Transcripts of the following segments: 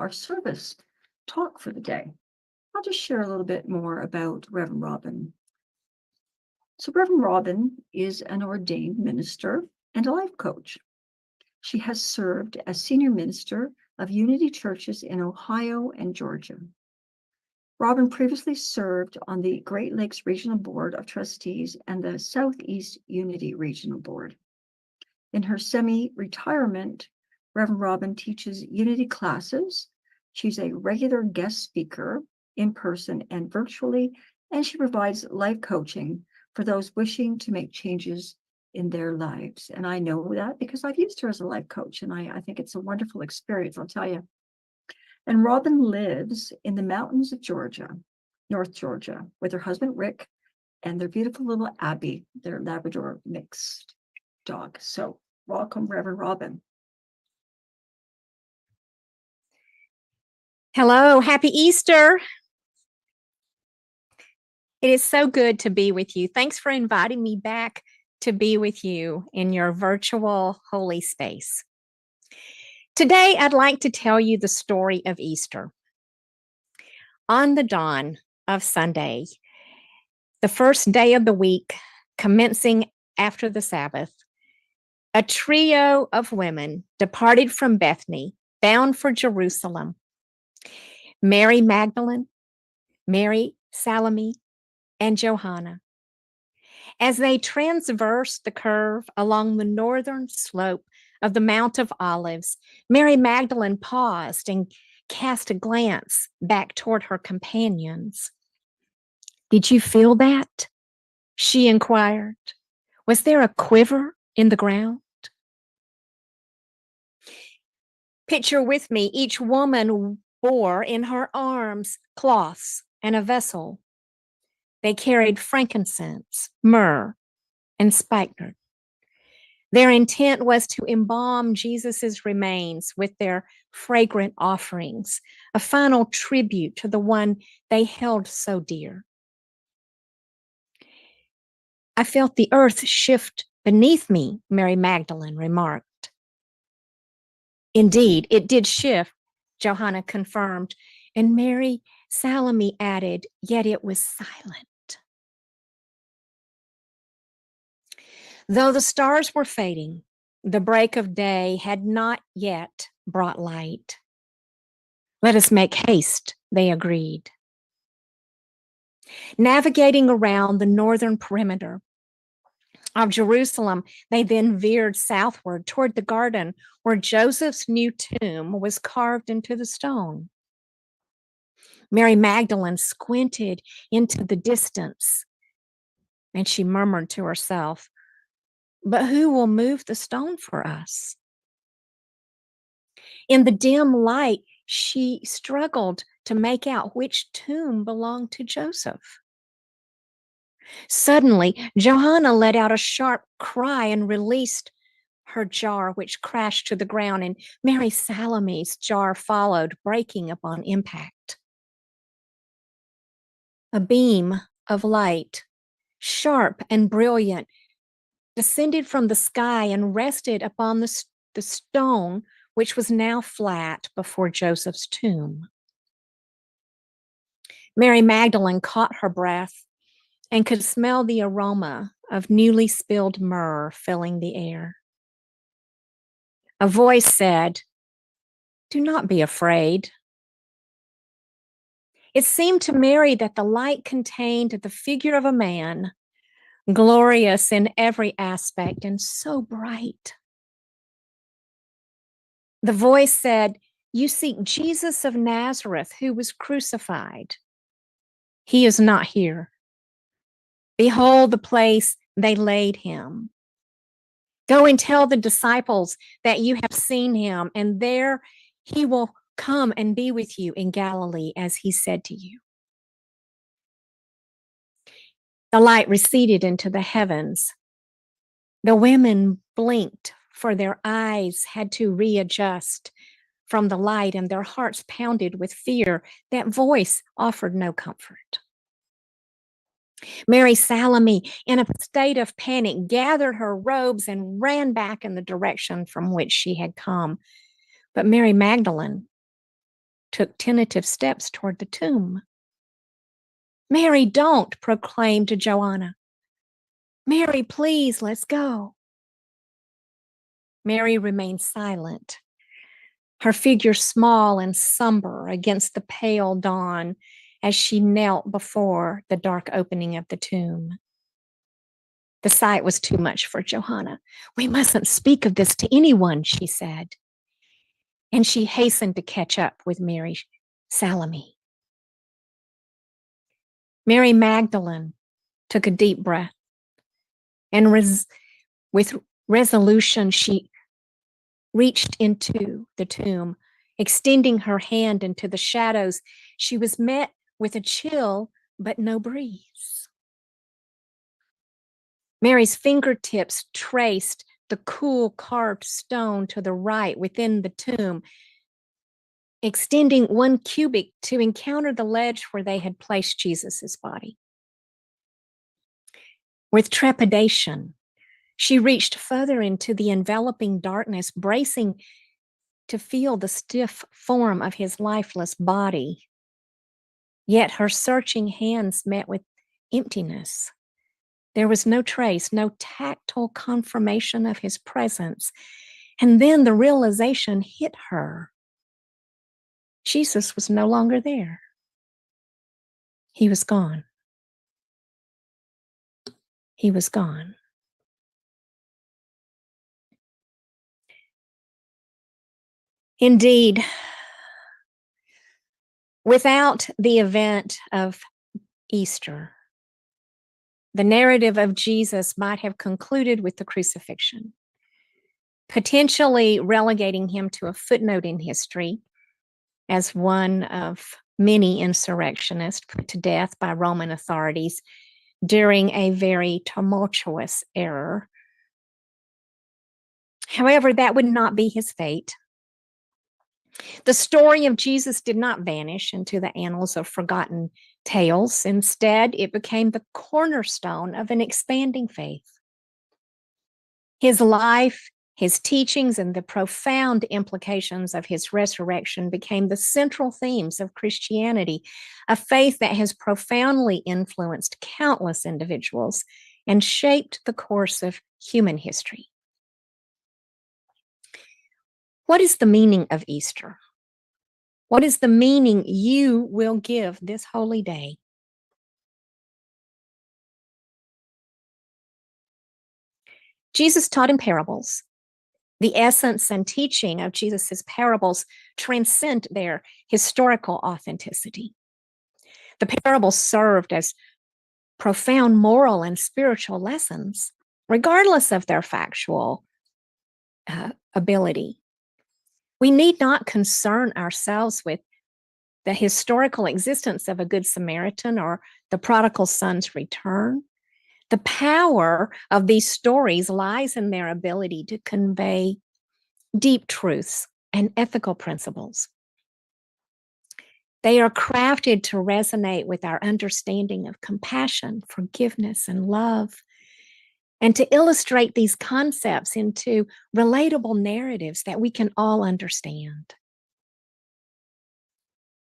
our service talk for the day. I'll just share a little bit more about Reverend Robin. So Reverend Robin is an ordained minister and a life coach. She has served as senior minister of Unity churches in Ohio and Georgia. Robin previously served on the Great Lakes Regional Board of Trustees and the Southeast Unity Regional Board. In her semi-retirement, Reverend Robin teaches Unity classes. She's a regular guest speaker in person and virtually, and she provides life coaching for those wishing to make changes in their lives. And I know that because I've used her as a life coach, and I think it's a wonderful experience, I'll tell you. And Robin lives in the mountains of Georgia, North Georgia, with her husband, Rick, and their beautiful little Abby, their Labrador mixed dog. So welcome, Reverend Robin. Hello, happy Easter. It is so good to be with you. Thanks for inviting me back to be with you in your virtual holy space. Today, I'd like to tell you the story of Easter. On the dawn of Sunday, the first day of the week, commencing after the Sabbath, a trio of women departed from Bethany, bound for Jerusalem. Mary Magdalene, Mary Salome, and Johanna. As they traversed the curve along the northern slope of the Mount of Olives, Mary Magdalene paused and cast a glance back toward her companions. "Did you feel that?" she inquired. "Was there a quiver in the ground?" Picture with me, each woman bore in her arms cloths and a vessel. They carried frankincense, myrrh, and spikenard. Their intent was to embalm Jesus's remains with their fragrant offerings, a final tribute to the one they held so dear. "I felt the earth shift beneath me," Mary Magdalene remarked. "Indeed, it did shift," Johanna confirmed, and Mary Salome added, "Yet it was silent." Though the stars were fading, the break of day had not yet brought light. "Let us make haste," they agreed. Navigating around the northern perimeter of Jerusalem, they then veered southward toward the garden where Joseph's new tomb was carved into the stone. Mary Magdalene squinted into the distance, and she murmured to herself, "But who will move the stone for us?" In the dim light, she struggled to make out which tomb belonged to Joseph. Suddenly, Johanna let out a sharp cry and released her jar, which crashed to the ground, and Mary Salome's jar followed, breaking upon impact. A beam of light, sharp and brilliant, descended from the sky and rested upon the stone, which was now flat before Joseph's tomb. Mary Magdalene caught her breath and could smell the aroma of newly spilled myrrh filling the air. A voice said, "Do not be afraid." It seemed to Mary that the light contained the figure of a man, glorious in every aspect and so bright. The voice said, "You seek Jesus of Nazareth, who was crucified. He is not here. Behold the place they laid him. Go and tell the disciples that you have seen him, and there he will come and be with you in Galilee, as he said to you." The light receded into the heavens. The women blinked, for their eyes had to readjust from the light, and their hearts pounded with fear. That voice offered no comfort. Mary Salome, in a state of panic, gathered her robes and ran back in the direction from which she had come. But Mary Magdalene took tentative steps toward the tomb. "Mary, don't," proclaimed Joanna. "Mary, please, let's go." Mary remained silent, her figure small and somber against the pale dawn as she knelt before the dark opening of the tomb. The sight was too much for Johanna. "We mustn't speak of this to anyone," she said. And she hastened to catch up with Mary Salome. Mary Magdalene took a deep breath, and with resolution, she reached into the tomb. Extending her hand into the shadows, she was met with a chill but no breeze. Mary's fingertips traced the cool carved stone to the right within the tomb, extending 1 cubit to encounter the ledge where they had placed Jesus's body. With trepidation, she reached further into the enveloping darkness, bracing to feel the stiff form of his lifeless body. Yet her searching hands met with emptiness. There was no trace, no tactile confirmation of his presence. And then the realization hit her. Jesus was no longer there. He was gone. He was gone. Indeed, without the event of Easter, the narrative of Jesus might have concluded with the crucifixion, potentially relegating him to a footnote in history as one of many insurrectionists put to death by Roman authorities during a very tumultuous era. However, that would not be his fate. The story of Jesus did not vanish into the annals of forgotten tales. Instead, it became the cornerstone of an expanding faith. His life, his teachings, and the profound implications of his resurrection became the central themes of Christianity, a faith that has profoundly influenced countless individuals and shaped the course of human history. What is the meaning of Easter? What is the meaning you will give this holy day? Jesus taught in parables. The essence and teaching of Jesus's parables transcend their historical authenticity. The parables served as profound moral and spiritual lessons, regardless of their factual ability. We need not concern ourselves with the historical existence of a Good Samaritan or the prodigal son's return. The power of these stories lies in their ability to convey deep truths and ethical principles. They are crafted to resonate with our understanding of compassion, forgiveness, and love, and to illustrate these concepts into relatable narratives that we can all understand.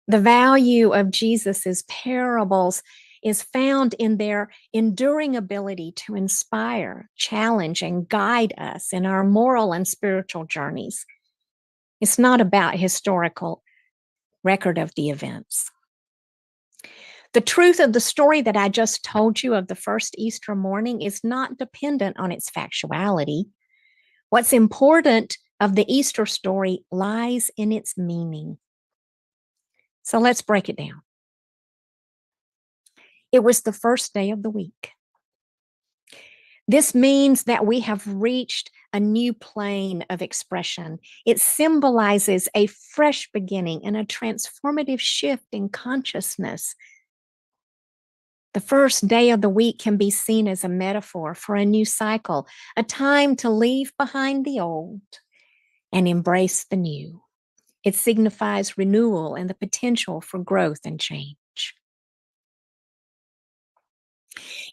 The value of Jesus's parables is found in their enduring ability to inspire, challenge, and guide us in our moral and spiritual journeys. It's not about historical record of the events. The truth of the story that I just told you of the first Easter morning is not dependent on its factuality. What's important of the Easter story lies in its meaning. So let's break it down. It was the first day of the week. This means that we have reached a new plane of expression. It symbolizes a fresh beginning and a transformative shift in consciousness. The first day of the week can be seen as a metaphor for a new cycle, a time to leave behind the old and embrace the new. It signifies renewal and the potential for growth and change.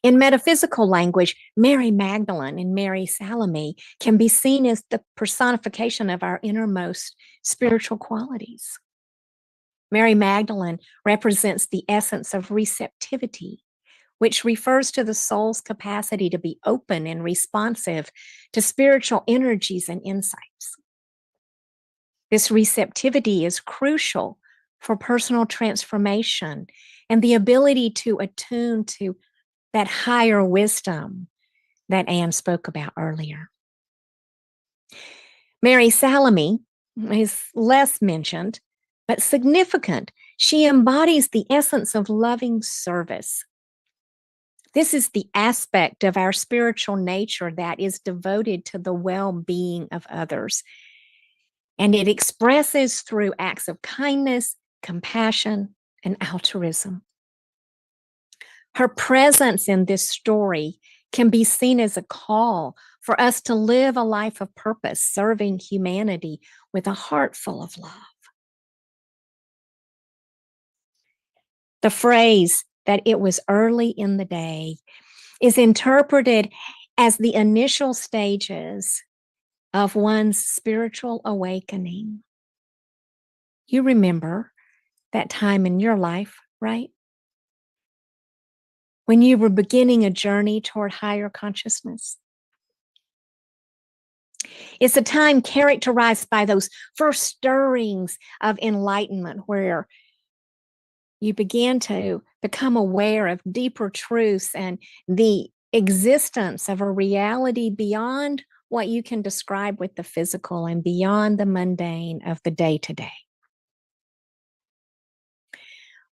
In metaphysical language, Mary Magdalene and Mary Salome can be seen as the personification of our innermost spiritual qualities. Mary Magdalene represents the essence of receptivity, which refers to the soul's capacity to be open and responsive to spiritual energies and insights. This receptivity is crucial for personal transformation and the ability to attune to that higher wisdom that Anne spoke about earlier. Mary Salome is less mentioned, but significant. She embodies the essence of loving service. This is the aspect of our spiritual nature that is devoted to the well-being of others. And it expresses through acts of kindness, compassion, and altruism. Her presence in this story can be seen as a call for us to live a life of purpose, serving humanity with a heart full of love. The phrase that it was early in the day is interpreted as the initial stages of one's spiritual awakening. You remember that time in your life, right? When you were beginning a journey toward higher consciousness. It's a time characterized by those first stirrings of enlightenment where you begin to become aware of deeper truths and the existence of a reality beyond what you can describe with the physical and beyond the mundane of the day-to-day.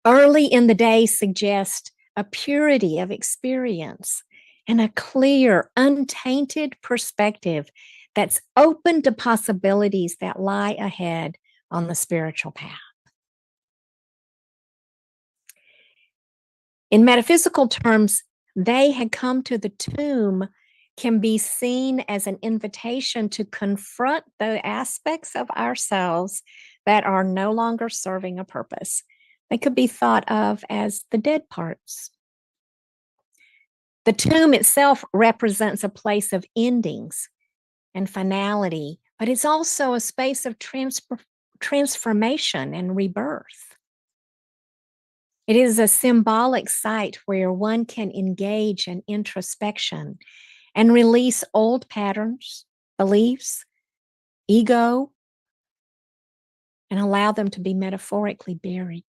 Early in the day suggests a purity of experience and a clear, untainted perspective that's open to possibilities that lie ahead on the spiritual path. In metaphysical terms, they had come to the tomb can be seen as an invitation to confront the aspects of ourselves that are no longer serving a purpose. They could be thought of as the dead parts. The tomb itself represents a place of endings and finality, but it's also a space of transformation and rebirth. It is a symbolic site where one can engage in introspection and release old patterns, beliefs, ego, and allow them to be metaphorically buried.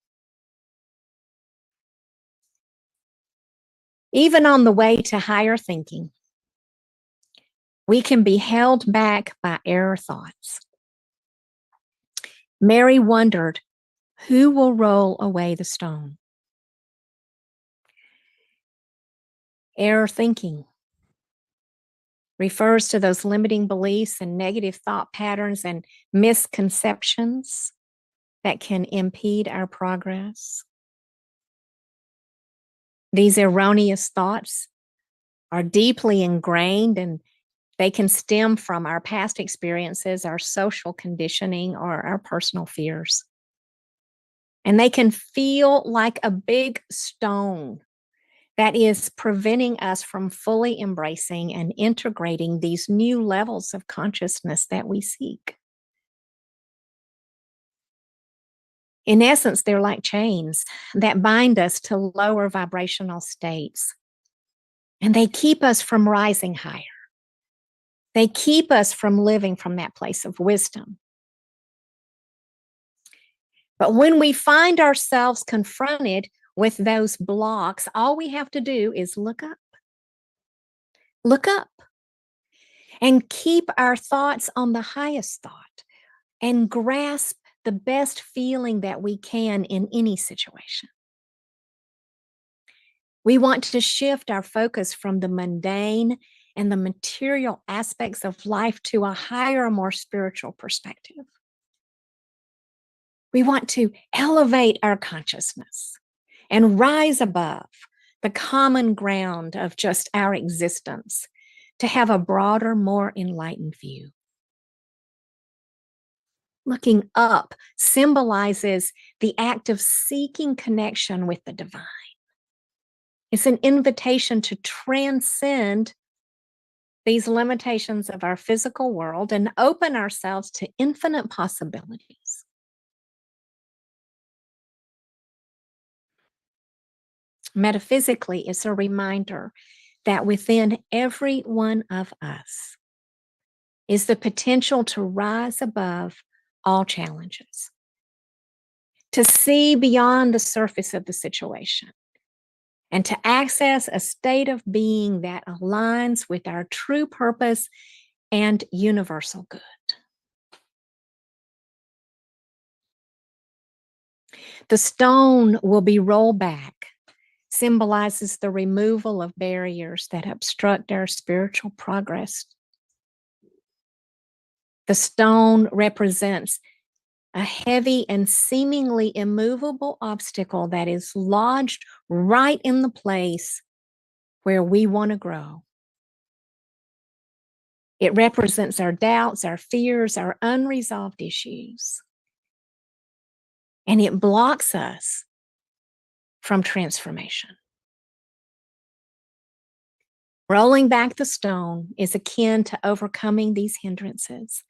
Even on the way to higher thinking, we can be held back by error thoughts. Mary wondered, who will roll away the stone? Error thinking refers to those limiting beliefs and negative thought patterns and misconceptions that can impede our progress. These erroneous thoughts are deeply ingrained and they can stem from our past experiences, our social conditioning, or our personal fears. And they can feel like a big stone that is preventing us from fully embracing and integrating these new levels of consciousness that we seek. In essence, they're like chains that bind us to lower vibrational states, and they keep us from rising higher. They keep us from living from that place of wisdom. But when we find ourselves confronted with those blocks, all we have to do is look up. Look up and keep our thoughts on the highest thought and grasp the best feeling that we can in any situation. We want to shift our focus from the mundane and the material aspects of life to a higher, more spiritual perspective. We want to elevate our consciousness and rise above the common ground of just our existence to have a broader, more enlightened view. Looking up symbolizes the act of seeking connection with the divine. It's an invitation to transcend these limitations of our physical world and open ourselves to infinite possibilities. Metaphysically, it's a reminder that within every one of us is the potential to rise above all challenges, to see beyond the surface of the situation, and to access a state of being that aligns with our true purpose and universal good. The stone will be rolled back, symbolizes the removal of barriers that obstruct our spiritual progress. The stone represents a heavy and seemingly immovable obstacle that is lodged right in the place where we want to grow. It represents our doubts, our fears, our unresolved issues. And it blocks us from transformation. Rolling back the stone is akin to overcoming these hindrances,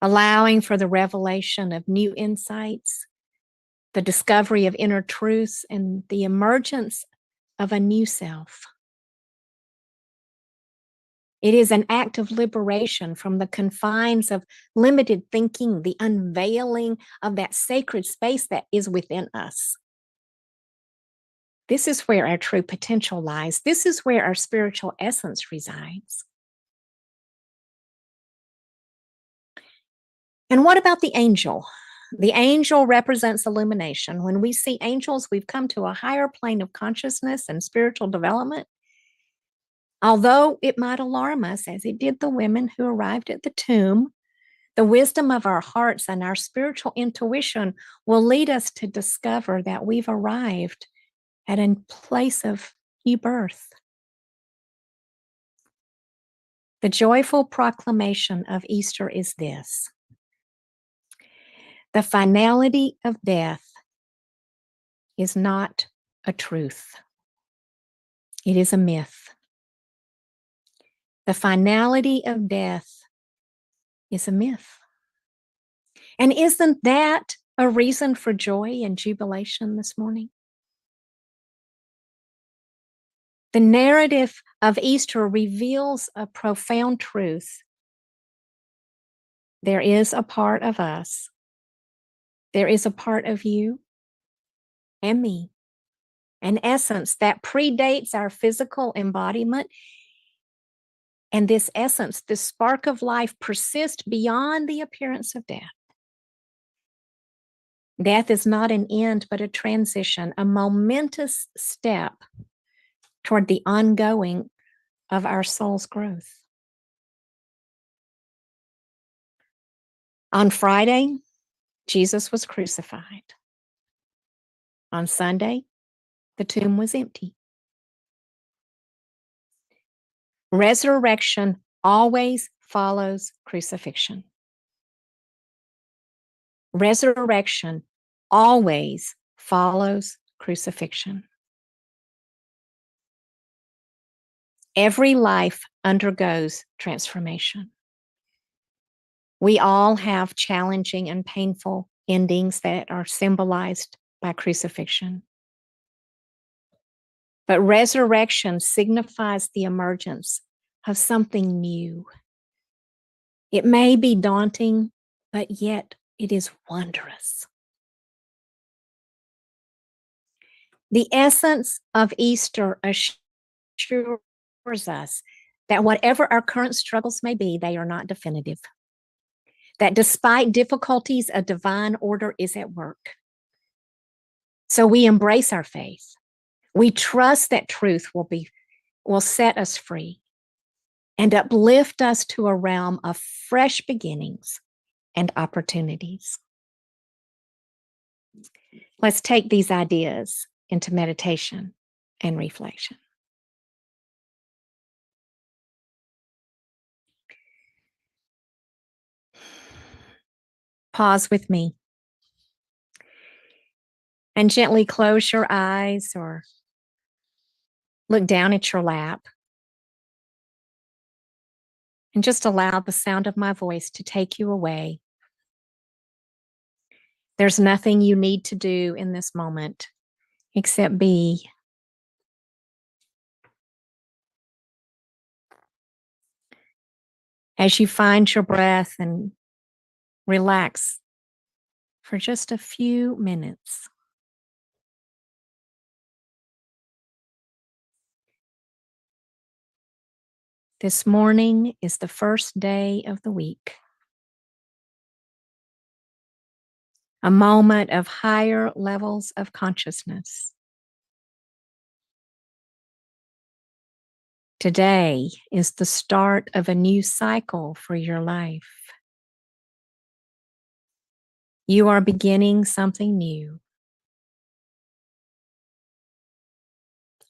allowing for the revelation of new insights, the discovery of inner truths, and the emergence of a new self. It is an act of liberation from the confines of limited thinking, the unveiling of that sacred space that is within us. This is where our true potential lies. This is where our spiritual essence resides. And what about the angel? The angel represents illumination. When we see angels, we've come to a higher plane of consciousness and spiritual development. Although it might alarm us, as it did the women who arrived at the tomb, the wisdom of our hearts and our spiritual intuition will lead us to discover that we've arrived at a place of new birth. The joyful proclamation of Easter is this: the finality of death is not a truth. It is a myth. The finality of death is a myth. And isn't that a reason for joy and jubilation this morning? The narrative of Easter reveals a profound truth. There is a part of us, there is a part of you and me, an essence that predates our physical embodiment. And this essence, this spark of life, persists beyond the appearance of death. Death is not an end, but a transition, a momentous step toward the ongoing of our soul's growth. On Friday, Jesus was crucified. On Sunday, the tomb was empty. Resurrection always follows crucifixion. Resurrection always follows crucifixion. Every life undergoes transformation. We all have challenging and painful endings that are symbolized by crucifixion. But resurrection signifies the emergence of something new. It may be daunting, but yet it is wondrous. The essence of Easter assures us that whatever our current struggles may be, they are not definitive. That despite difficulties, a divine order is at work. So we embrace our faith. We trust that truth will set us free and uplift us to a realm of fresh beginnings and opportunities. Let's take these ideas into meditation and reflection. Pause with me and gently close your eyes or look down at your lap and just allow the sound of my voice to take you away. There's nothing you need to do in this moment except be As you find your breath and relax for just a few minutes. This morning is the first day of the week, a moment of higher levels of consciousness. Today is the start of a new cycle for your life. You are beginning something new.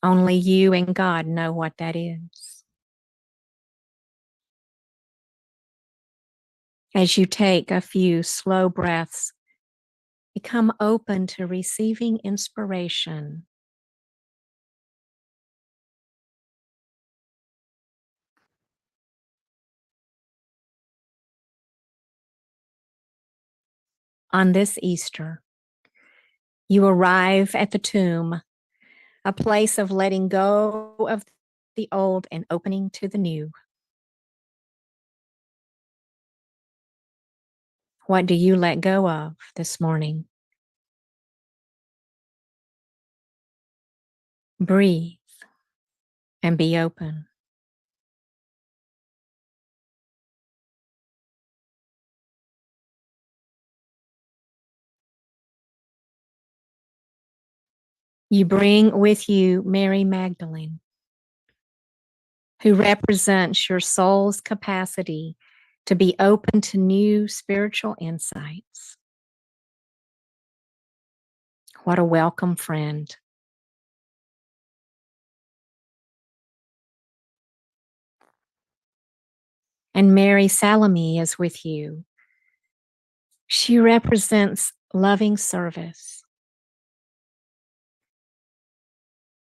Only you and God know what that is. As you take a few slow breaths, become open to receiving inspiration. On this Easter, you arrive at the tomb, a place of letting go of the old and opening to the new. What do you let go of this morning? Breathe and be open. You bring with you Mary Magdalene, who represents your soul's capacity to be open to new spiritual insights. What a welcome friend. And Mary Salome is with you. She represents loving service,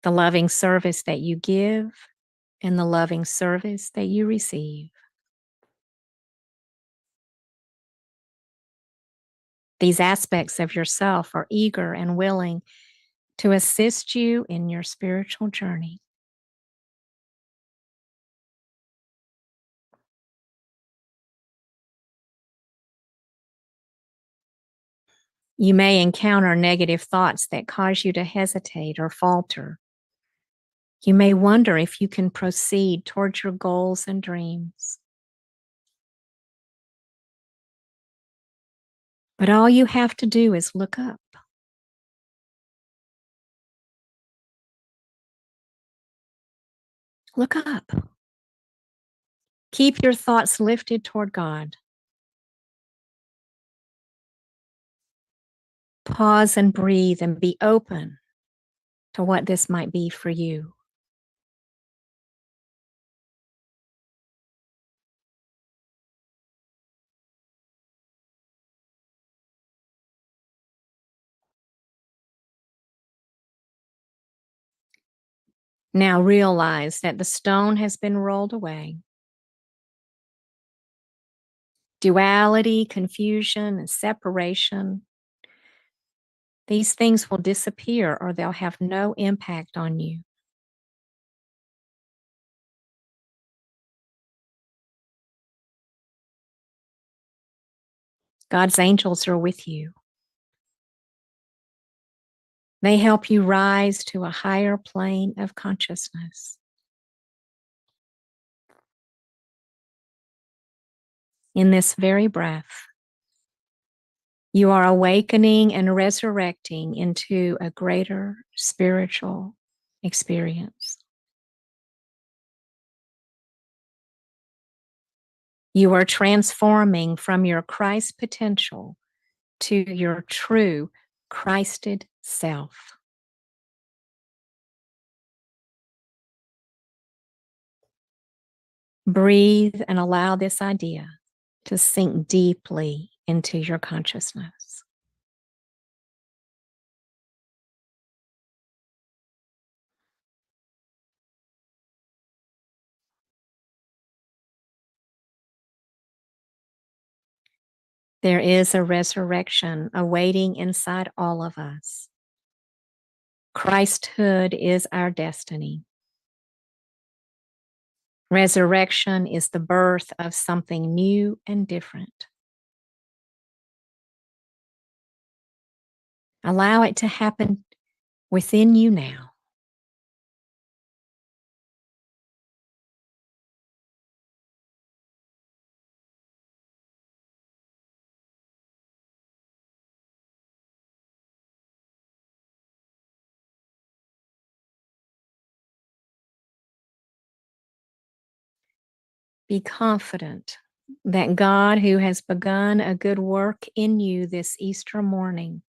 the loving service that you give and the loving service that you receive. These aspects of yourself are eager and willing to assist you in your spiritual journey. You may encounter negative thoughts that cause you to hesitate or falter. You may wonder if you can proceed towards your goals and dreams. But all you have to do is look up. Look up. Keep your thoughts lifted toward God. Pause and breathe and be open to what this might be for you. Now realize that the stone has been rolled away. Duality, confusion, and separation, these things will disappear or they'll have no impact on you. God's angels are with you. They help you rise to a higher plane of consciousness. In this very breath, you are awakening and resurrecting into a greater spiritual experience. You are transforming from your Christ potential to your true Christed self. Breathe and allow this idea to sink deeply into your consciousness. There is a resurrection awaiting inside all of us. Christhood is our destiny. Resurrection is the birth of something new and different. Allow it to happen within you now. Be confident that God, who has begun a good work in you this Easter morning,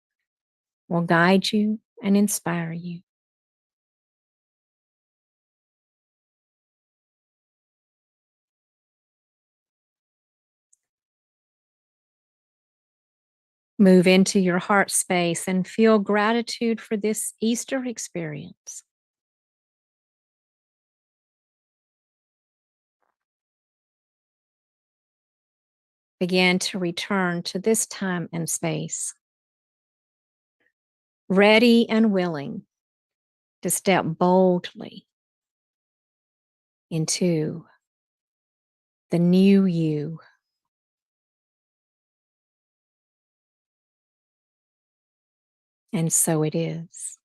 will guide you and inspire you. Move into your heart space and feel gratitude for this Easter experience. Begin to return to this time and space, ready and willing to step boldly into the new you. And so it is.